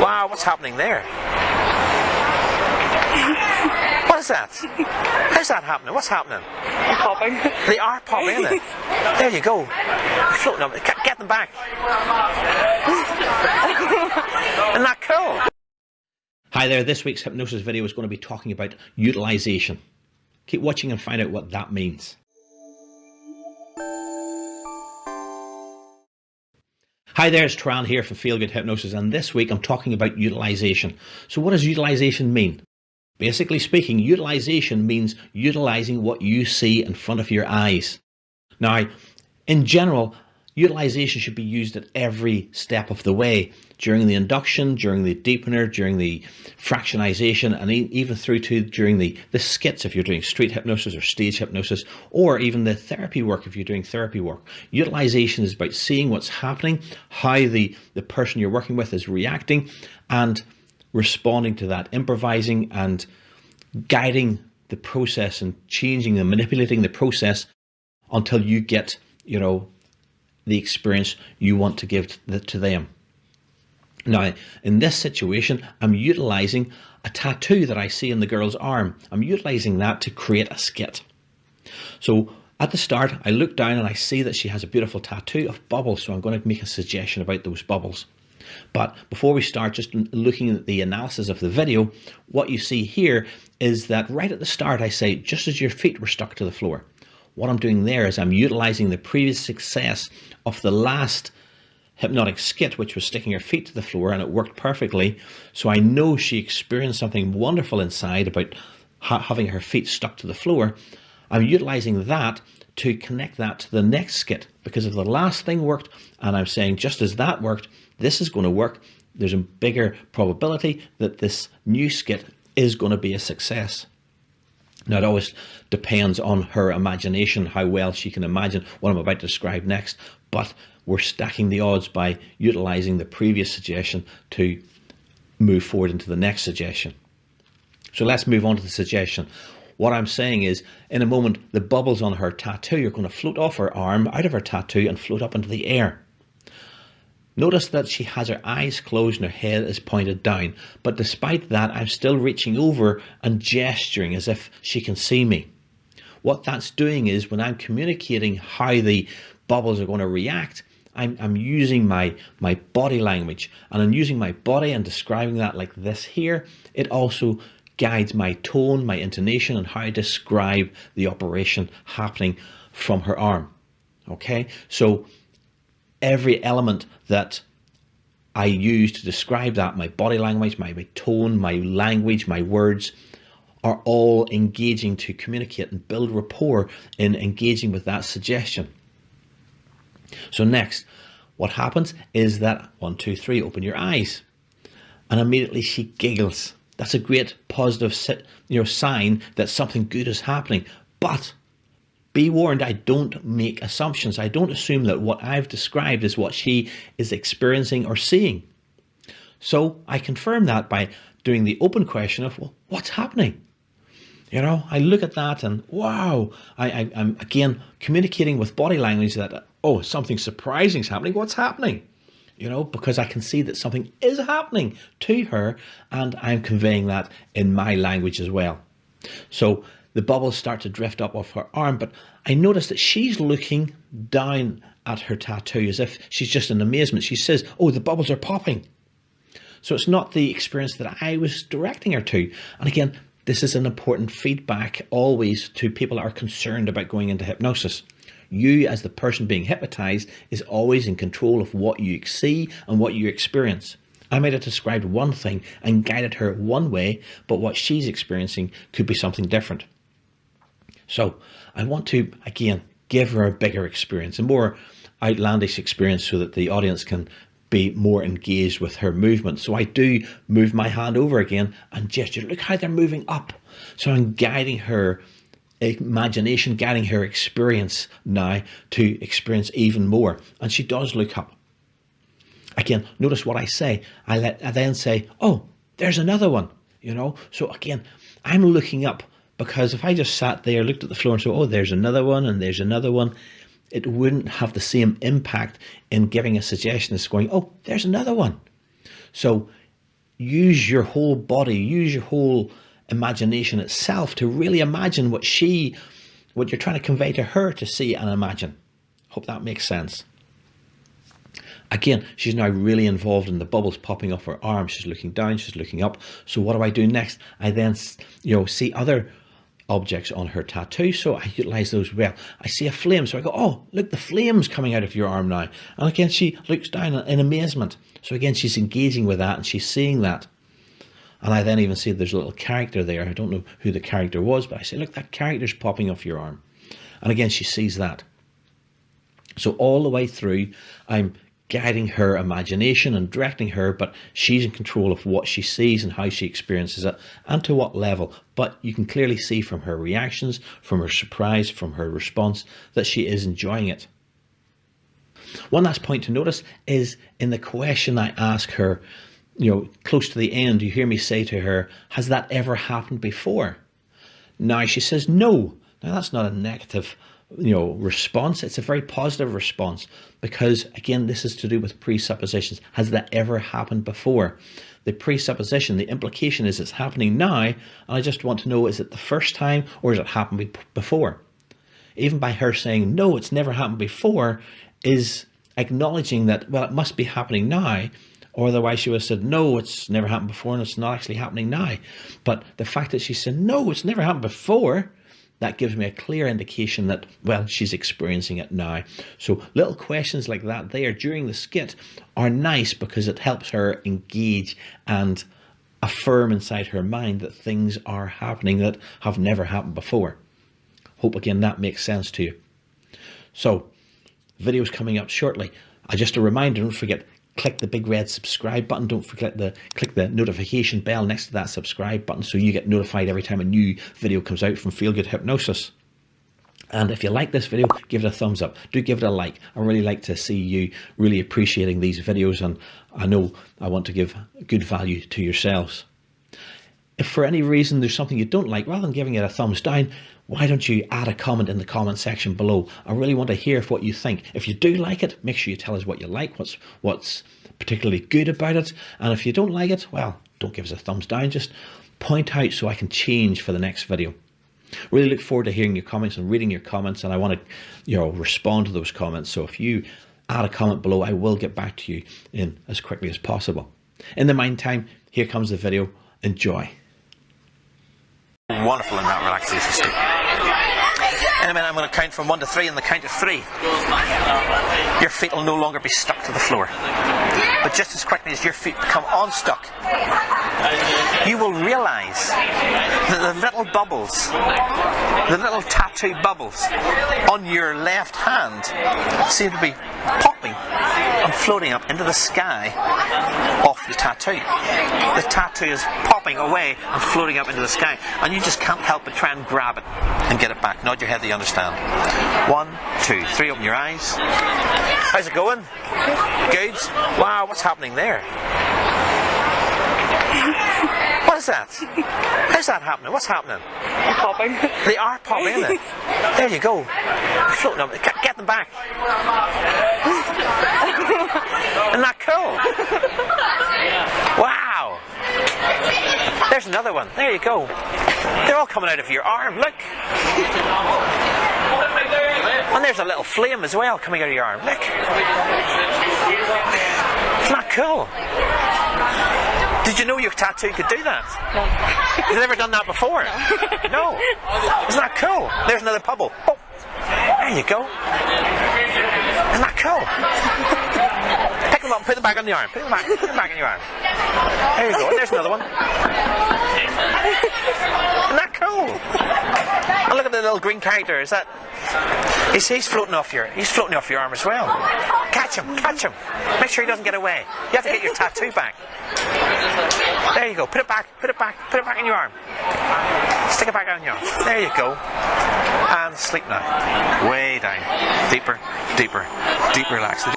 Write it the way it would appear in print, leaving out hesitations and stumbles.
Wow, what's happening there? What is that? How's that happening? What's happening? They're popping. They are popping, isn't it? There you go. Floating up. Get them back. Isn't that cool? Hi there, this week's hypnosis video is going to be talking about utilization. Keep watching and find out what that means. Hi there, it's Turan here from Feel Good Hypnosis, and this week I'm talking about utilization. So what does utilization mean? Basically speaking, utilization means utilizing what you see in front of your eyes. Now, in general, utilization should be used at every step of the way, during the induction, during the deepener, during the fractionization, and even through to during the skits if you're doing street hypnosis or stage hypnosis, or even the therapy work if you're doing therapy work. Utilization is about seeing what's happening, how the person you're working with is reacting, and responding to that, improvising and guiding the process and changing and manipulating the process until you get, the experience you want to give to them. Now, in this situation, I'm utilizing a tattoo that I see in the girl's arm. I'm utilizing that to create a skit. So at the start, I look down and I see that she has a beautiful tattoo of bubbles. So I'm going to make a suggestion about those bubbles. But before we start just looking at the analysis of the video, what you see here is that right at the start, I say, just as your feet were stuck to the floor. What I'm doing there is I'm utilizing the previous success of the last hypnotic skit, which was sticking her feet to the floor, and it worked perfectly. So I know she experienced something wonderful inside about having her feet stuck to the floor. I'm utilizing that to connect that to the next skit, because if the last thing worked, and I'm saying just as that worked, this is going to work, there's a bigger probability that this new skit is going to be a success. Now, it always depends on her imagination, how well she can imagine what I'm about to describe next, but we're stacking the odds by utilizing the previous suggestion to move forward into the next suggestion. So let's move on to the suggestion. What I'm saying is, in a moment, the bubbles on her tattoo are going to float off her arm, out of her tattoo, and float up into the air. Notice that she has her eyes closed and her head is pointed down. But despite that, I'm still reaching over and gesturing as if she can see me. What that's doing is, when I'm communicating how the bubbles are going to react, I'm using my body language. And I'm using my body and describing that like this here. It also guides my tone, my intonation, and how I describe the operation happening from her arm. Okay, so every element that I use to describe that, my body language, my tone, my language, my words, are all engaging to communicate and build rapport in engaging with that suggestion. So next, what happens is that 1, 2, 3, open your eyes, and immediately she giggles. That's a great positive sign that something good is happening. But be warned, I don't make assumptions. I don't assume that what I've described is what she is experiencing or seeing. So I confirm that by doing the open question of, well, what's happening? I look at that and wow, I'm again communicating with body language that, oh, something surprising is happening. What's happening? Because I can see that something is happening to her, and I'm conveying that in my language as well. So the bubbles start to drift up off her arm, but I notice that she's looking down at her tattoo as if she's just in amazement. She says, oh, the bubbles are popping. So it's not the experience that I was directing her to. And again, this is an important feedback always to people that are concerned about going into hypnosis. You, as the person being hypnotized, is always in control of what you see and what you experience. I might have described one thing and guided her one way, but what she's experiencing could be something different. So I want to, again, give her a bigger experience, a more outlandish experience, so that the audience can be more engaged with her movement. So I do move my hand over again and gesture. Look how they're moving up. So I'm guiding her imagination, guiding her experience now to experience even more. And she does look up. Again, notice what I say. I then say, oh, there's another one, So again, I'm looking up, because if I just sat there, looked at the floor and said, oh, there's another one and there's another one, it wouldn't have the same impact in giving a suggestion as going, oh, there's another one. So use your whole body, use your whole imagination itself to really imagine what you're trying to convey to her to see and imagine. Hope that makes sense. Again, she's now really involved in the bubbles popping off her arm. She's looking down, she's looking up. So what do I do next? I then, see other objects on her tattoo, so I utilize those well. I see a flame, so I go, oh, look, the flame's coming out of your arm now. And again, she looks down in amazement. So again, she's engaging with that and she's seeing that. And I then even see there's a little character there. I don't know who the character was, but I say, look, that character's popping off your arm. And again, she sees that. So all the way through, I'm guiding her imagination and directing her, but she's in control of what she sees and how she experiences it and to what level. But you can clearly see from her reactions, from her surprise, from her response, that she is enjoying it. One last point to notice is in the question I ask her, close to the end, you hear me say to her, has that ever happened before? Now she says no. Now that's not a negative response. It's a very positive response, because again, this is to do with presuppositions. Has that ever happened before? The presupposition, the implication is it's happening now, and I just want to know, is it the first time or has it happened before? Even by her saying no, it's never happened before, is acknowledging that, well, it must be happening now, or otherwise she would have said no, it's never happened before and it's not actually happening now. But the fact that she said no, it's never happened before, that gives me a clear indication that, well, she's experiencing it now. So little questions like that there during the skit are nice because it helps her engage and affirm inside her mind that things are happening that have never happened before. Hope again that makes sense to you. So, video's coming up shortly. Just a reminder, don't forget, click the big red subscribe button. Don't forget to click the notification bell next to that subscribe button so you get notified every time a new video comes out from Feel Good Hypnosis. And if you like this video, give it a thumbs up. Do give it a like. I really like to see you really appreciating these videos, and I know I want to give good value to yourselves. If for any reason there's something you don't like, rather than giving it a thumbs down, why don't you add a comment in the comment section below? I really want to hear what you think. If you do like it, make sure you tell us what you like, what's particularly good about it. And if you don't like it, well, don't give us a thumbs down. Just point out so I can change for the next video. Really look forward to hearing your comments and reading your comments, and I want to respond to those comments. So if you add a comment below, I will get back to you in as quickly as possible. In the meantime, here comes the video. Enjoy. Wonderful in that relaxation state. In a minute, I'm going to count from 1 to 3, and the count of 3, your feet will no longer be stuck to the floor. But just as quickly as your feet become unstuck, you will realise that the little bubbles, the little tattoo bubbles on your left hand seem to be popping and floating up into the sky off the tattoo. The tattoo is popping away and floating up into the sky, and you just can't help but try and grab it and get it back. Nod your head that you understand. 1, 2, 3, open your eyes. How's it going? Good? Wow, what's happening there? What is that? How's that happening? What's happening? They're popping. They are popping, isn't it? There you go. They're floating up. Get them back. Isn't that cool? Wow. There's another one. There you go. They're all coming out of your arm. Look. And there's a little flame as well coming out of your arm. Look. Isn't that cool? Did you know your tattoo could do that? No. Have you ever done that before? No. Isn't that cool? There's another bubble. Oh, there you go. Isn't that cool? Pick them up and put them back on the arm. Put them back on your arm. There you go. And there's another one. Isn't that cool? And look at the little green character. Is that? He's floating off your arm as well. Catch him. Make sure he doesn't get away. You have to get your tattoo back. There you go. Put it back in your arm. Stick it back on your arm. There you go. And sleep now. Way down. Deeper relaxed.